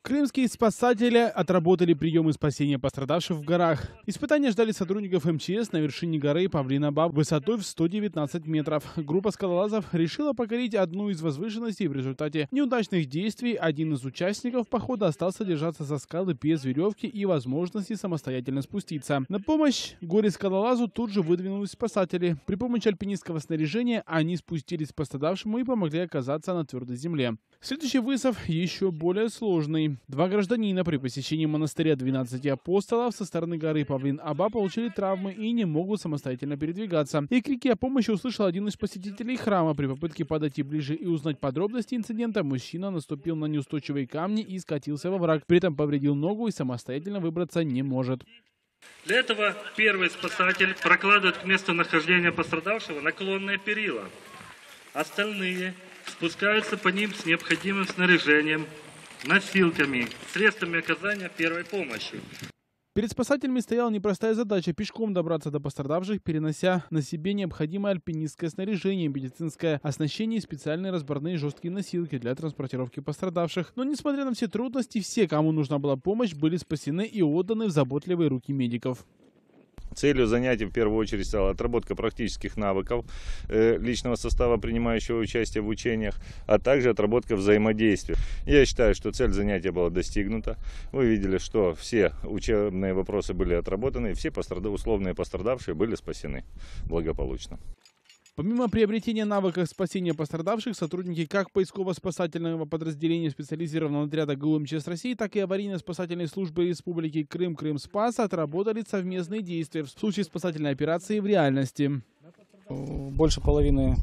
Крымские спасатели отработали приемы спасения пострадавших в горах. Испытания ждали сотрудников МЧС на вершине горы Павлин-Аба высотой в 119 метров. Группа скалолазов решила покорить одну из возвышенностей. В результате неудачных действий один из участников похода остался держаться за скалы без веревки и возможности самостоятельно спуститься. На помощь горе-скалолазу тут же выдвинулись спасатели. При помощи альпинистского снаряжения они спустились к пострадавшему и помогли оказаться на твердой земле. Следующий вызов еще более сложный. Два гражданина при посещении монастыря 12 апостолов со стороны горы Павлин-Аба получили травмы и не могут самостоятельно передвигаться. И крики о помощи услышал один из посетителей храма. При попытке подойти ближе и узнать подробности инцидента, мужчина наступил на неустойчивые камни и скатился во враг. При этом повредил ногу и самостоятельно выбраться не может. Для этого первый спасатель прокладывает к месту нахождения пострадавшего наклонные перила. Остальные спускаются по ним с необходимым снаряжением, носилками, средствами оказания первой помощи. Перед спасателями стояла непростая задача – пешком добраться до пострадавших, перенося на себе необходимое альпинистское снаряжение, медицинское оснащение и специальные разборные жесткие носилки для транспортировки пострадавших. Но несмотря на все трудности, все, кому нужна была помощь, были спасены и отданы в заботливые руки медиков. Целью занятий в первую очередь стала отработка практических навыков личного состава, принимающего участие в учениях, а также отработка взаимодействия. Я считаю, что цель занятия была достигнута. Вы видели, что все учебные вопросы были отработаны, и все условные пострадавшие были спасены благополучно. Помимо приобретения навыков спасения пострадавших, сотрудники как поисково-спасательного подразделения специализированного отряда ГУ МЧС России, так и аварийно-спасательной службы Республики Крым «Крымспас» отработали совместные действия в случае спасательной операции в реальности. Больше половины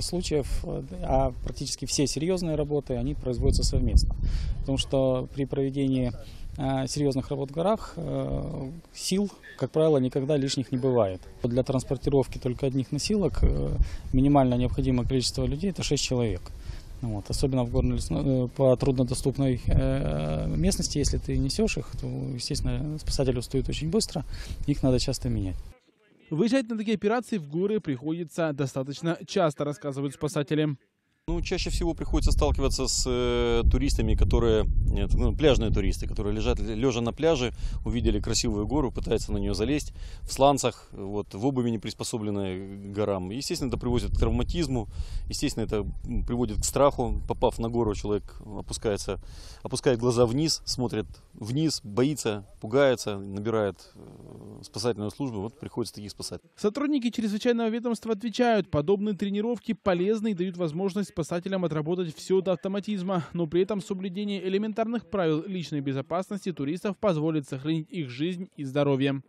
случаев, а практически все серьезные работы, они производятся совместно. Потому что при проведении серьезных работ в горах сил, как правило, никогда лишних не бывает. Для транспортировки только одних носилок минимально необходимое количество людей – это 6 человек. Вот. Особенно по труднодоступной местности, если ты несешь их, то, естественно, спасатели устают очень быстро, их надо часто менять. Выезжать на такие операции в горы приходится достаточно часто, рассказывают спасатели. Чаще всего приходится сталкиваться с туристами, пляжные туристы, которые лежа на пляже, увидели красивую гору, пытаются на нее залезть в сланцах, в обуви не приспособленной к горам. Естественно, это приводит к травматизму, естественно, это приводит к страху. Попав на гору, человек опускает глаза вниз, смотрит вниз, боится, пугается, набирает спасательную службу, приходится таких спасать. Сотрудники чрезвычайного ведомства отвечают, подобные тренировки полезны и дают возможность спасателям отработать все до автоматизма, но при этом соблюдение элементарных правил личной безопасности туристов позволит сохранить их жизнь и здоровье.